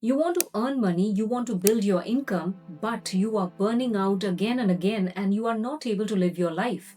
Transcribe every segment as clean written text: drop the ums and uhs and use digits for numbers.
You want to earn money, you want to build your income, but you are burning out again and again and you are not able to live your life.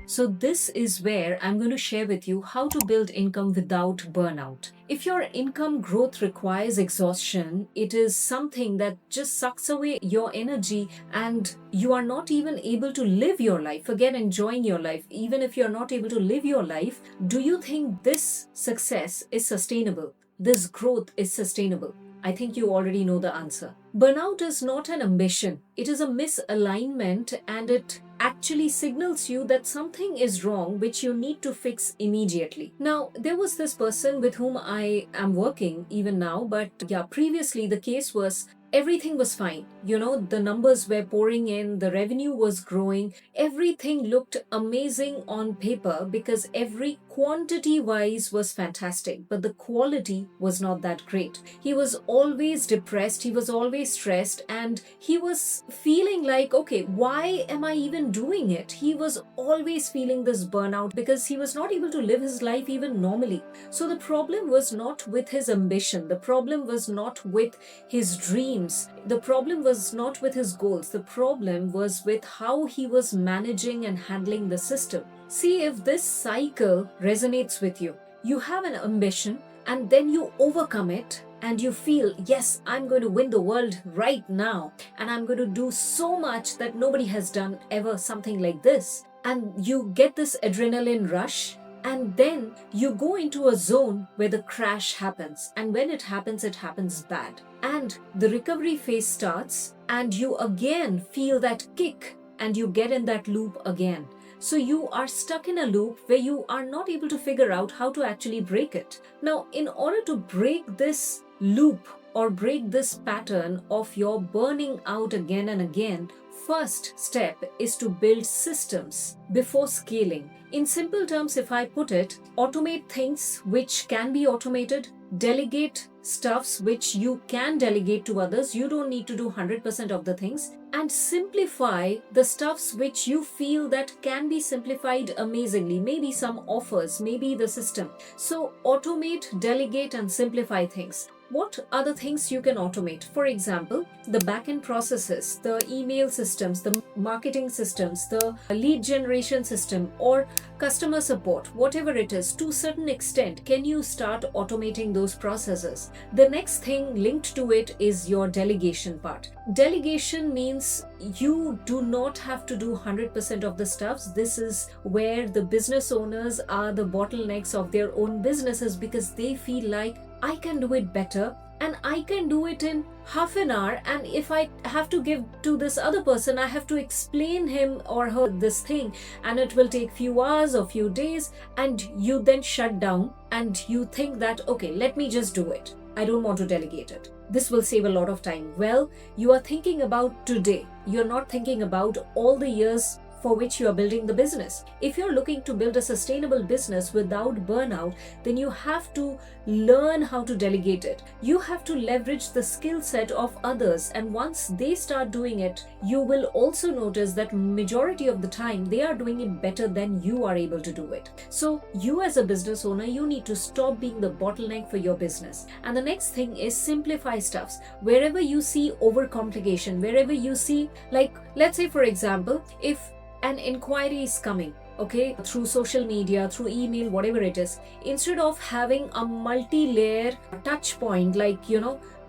So this is where I'm going to share with you how to build income without burnout. If your income growth requires exhaustion, it is something that just sucks away your energy and you are not even able to live your life. Forget enjoying your life. Even if you're not able to live your life, do you think this success is sustainable? This growth is sustainable? I think you already know the answer. Burnout is not an ambition. It is a misalignment and it actually signals you that something is wrong which you need to fix immediately. Now, there was this person with whom I am working even now, but yeah, previously the case was everything was fine. The numbers were pouring in, the revenue was growing, everything looked amazing on paper because every quantity wise was fantastic, but the quality was not that great. He was always depressed, he was always stressed, and he was feeling like, okay, why am I even doing it? He was always feeling this burnout because he was not able to live his life even normally. So the problem was not with his ambition, the problem was not with his dreams, the problem was not with his goals, the problem was with how he was managing and handling the system. See if this cycle resonates with you. You have an ambition and then you overcome it and you feel, yes, I'm going to win the world right now and I'm going to do so much that nobody has done ever, something like this. And you get this adrenaline rush and then you go into a zone where the crash happens. And when it happens bad. And the recovery phase starts and you again feel that kick and you get in that loop again. So you are stuck in a loop where you are not able to figure out how to actually break it. Now, in order to break this loop or break this pattern of your burning out again and again, first step is to build systems before scaling. In simple terms, if I put it, automate things which can be automated, delegate stuffs which you can delegate to others. You don't need to do 100% of the things, and simplify the stuffs which you feel that can be simplified amazingly. Maybe some offers, maybe the system. So automate, delegate, and simplify things. What are the things you can automate? For example, the backend processes, the email systems, the marketing systems, the lead generation system, or customer support, whatever it is, to a certain extent, can you start automating those processes? The next thing linked to it is your delegation part. Delegation means you do not have to do 100% of the stuffs. This is where the business owners are the bottlenecks of their own businesses because they feel like, I can do it better and I can do it in half an hour, and if I have to give to this other person, I have to explain him or her this thing and it will take few hours or few days, and you then shut down and you think that, okay, let me just do it. I don't want to delegate it. This will save a lot of time. Well, you are thinking about today. You're not thinking about all the years for which you are building the business. If you're looking to build a sustainable business without burnout, then you have to learn how to delegate it. You have to leverage the skill set of others, and once they start doing it, you will also notice that majority of the time they are doing it better than you are able to do it. So you as a business owner, you need to stop being the bottleneck for your business. And the next thing is simplify stuffs. Wherever you see overcomplication, wherever you see, like, let's say for example, if an inquiry is coming, okay, through social media, through email, whatever it is, instead of having a multi-layer touch point, like,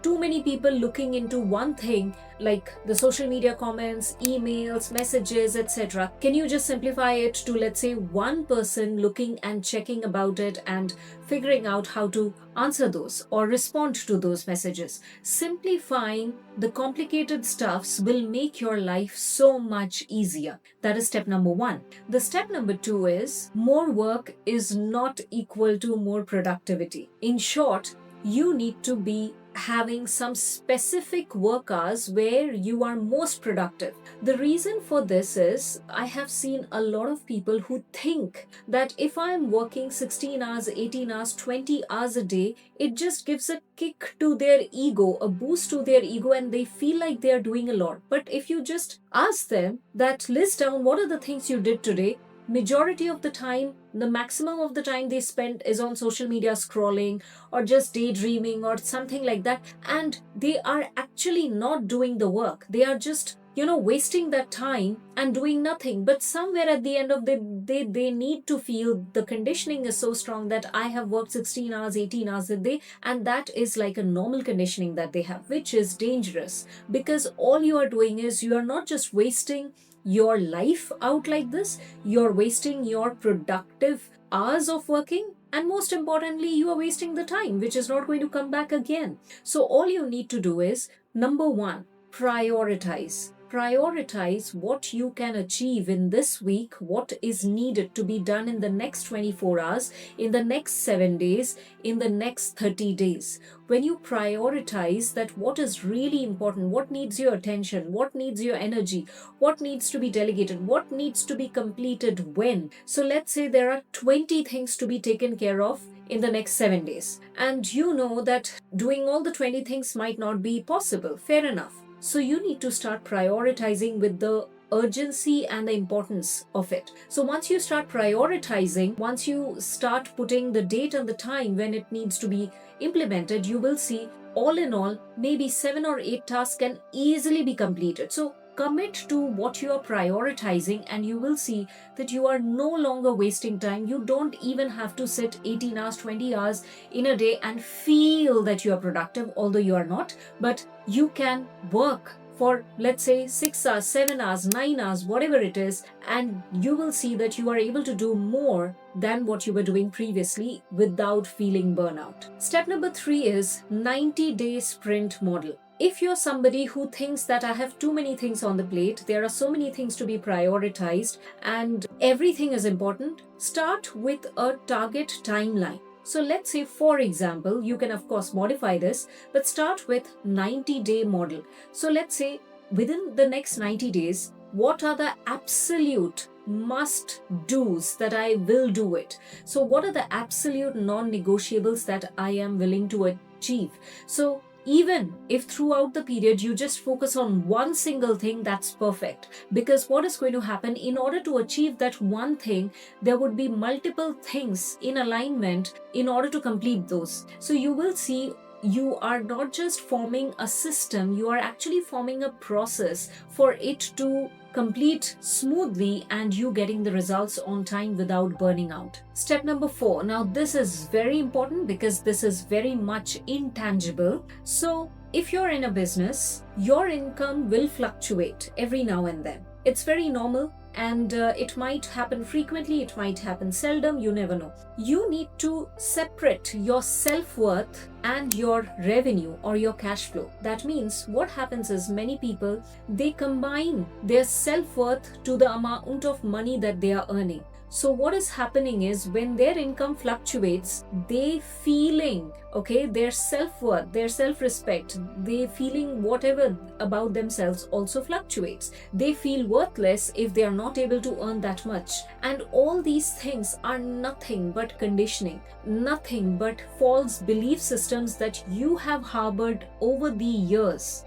too many people looking into one thing, like the social media comments, emails, messages, etc. Can you just simplify it to, let's say, one person looking and checking about it and figuring out how to answer those or respond to those messages? Simplifying the complicated stuffs will make your life so much easier. That is step number one. The step number two is more work is not equal to more productivity. In short, you need to be having some specific work hours where you are most productive. The reason for this is I have seen a lot of people who think that if I'm working 16 hours, 18 hours, 20 hours a day, it just gives a kick to their ego, a boost to their ego, and they feel like they are doing a lot. But if you just ask them that list down what are the things you did today, majority of the time, the maximum of the time they spend is on social media scrolling or just daydreaming or something like that. And they are actually not doing the work. They are just wasting that time and doing nothing. But somewhere at the end of the day, they need to feel the conditioning is so strong that I have worked 16 hours, 18 hours a day. And that is like a normal conditioning that they have, which is dangerous, because all you are doing is you are not just wasting your life out like this, you're wasting your productive hours of working. And most importantly, you are wasting the time, which is not going to come back again. So all you need to do is, number one, prioritize. Prioritize what you can achieve in this week, what is needed to be done in the next 24 hours, in the next 7 days, in the next 30 days. When you prioritize that, what is really important, what needs your attention, what needs your energy, what needs to be delegated, what needs to be completed when. So let's say there are 20 things to be taken care of in the next 7 days. And you know that doing all the 20 things might not be possible. Fair enough. So you need to start prioritizing with the urgency and the importance of it. So once you start prioritizing, once you start putting the date and the time when it needs to be implemented, you will see all in all, maybe 7 or 8 tasks can easily be completed. So commit to what you are prioritizing, and you will see that you are no longer wasting time. You don't even have to sit 18 hours, 20 hours in a day and feel that you are productive, although you are not. But you can work for, let's say, 6 hours, 7 hours, 9 hours, whatever it is, and you will see that you are able to do more than what you were doing previously without feeling burnout. Step number 3 is 90-day sprint model. If you're somebody who thinks that I have too many things on the plate, there are so many things to be prioritized and everything is important, start with a target timeline. So let's say, for example, you can of course modify this, but start with 90-day model. So let's say within the next 90 days, what are the absolute must do's that I will do it? So what are the absolute non-negotiables that I am willing to achieve? So even if throughout the period you just focus on one single thing, that's perfect. Because what is going to happen, in order to achieve that one thing, there would be multiple things in alignment in order to complete those. So you will see you are not just forming a system, you are actually forming a process for it to complete smoothly and you getting the results on time without burning out. Step number 4. Now this is very important because this is very much intangible. So if you're in a business, your income will fluctuate every now and then. It's very normal. And it might happen frequently, it might happen seldom, you never know. You need to separate your self-worth and your revenue or your cash flow. That means what happens is, many people, they combine their self-worth to the amount of money that they are earning. So what is happening is, when their income fluctuates, they feeling, their self-worth, their self-respect, they feeling whatever about themselves also fluctuates. They feel worthless if they are not able to earn that much. And all these things are nothing but conditioning, nothing but false belief systems that you have harbored over the years.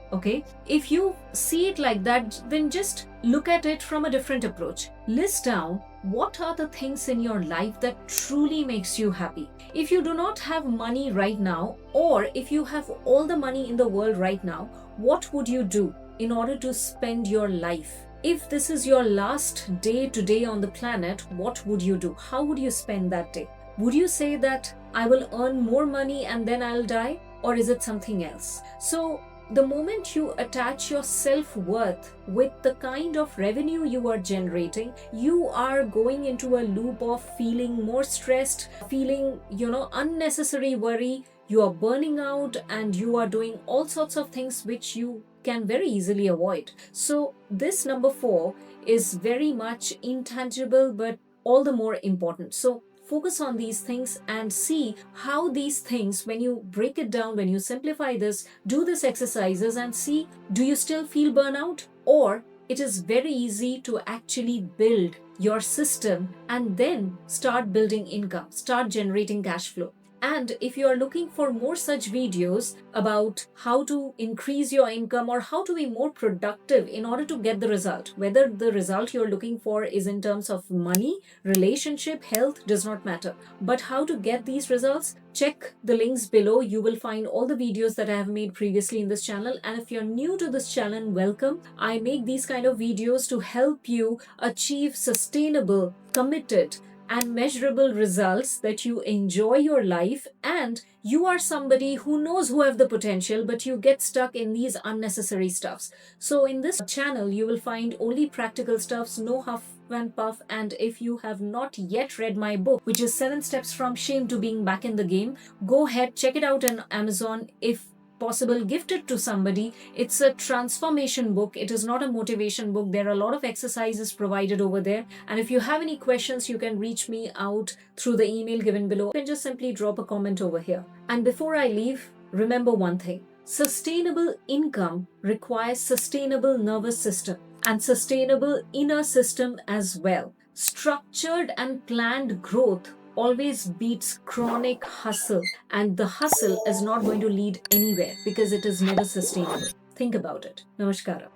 If you see it like that, then just look at it from a different approach. List down what are the things in your life that truly makes you happy. If you do not have money right now, or if you have all the money in the world right now, what would you do in order to spend your life? If this is your last day today on the planet, what would you do? How would you spend that day? Would you say that I will earn more money and then I'll die? Or is it something else? So the moment you attach your self-worth with the kind of revenue you are generating, you are going into a loop of feeling more stressed, feeling, unnecessary worry. You are burning out and you are doing all sorts of things which you can very easily avoid. So this number 4 is very much intangible, but all the more important. So focus on these things and see how these things, when you break it down, when you simplify this, do these exercises and see, do you still feel burnout? Or it is very easy to actually build your system and then start building income, start generating cash flow. And if you are looking for more such videos about how to increase your income or how to be more productive in order to get the result, whether the result you're looking for is in terms of money, relationship, health, does not matter. But how to get these results, check the links below. You will find all the videos that I have made previously in this channel. And if you're new to this channel, welcome. I make these kind of videos to help you achieve sustainable, committed, and measurable results, that you enjoy your life and you are somebody who knows who have the potential, but you get stuck in these unnecessary stuffs. So in this channel you will find only practical stuffs, no huff and puff. And if you have not yet read my book, which is 7 steps from shame to being back in the game, go ahead, check it out on Amazon. If possible, gift it to somebody. It's a transformation book. It is not a motivation book. There are a lot of exercises provided over there. And if you have any questions, you can reach me out through the email given below. You can just simply drop a comment over here. And before I leave, remember one thing. Sustainable income requires sustainable nervous system and sustainable inner system as well. Structured and planned growth always beats chronic hustle, and the hustle is not going to lead anywhere because it is never sustainable. Think about it. Namaskara.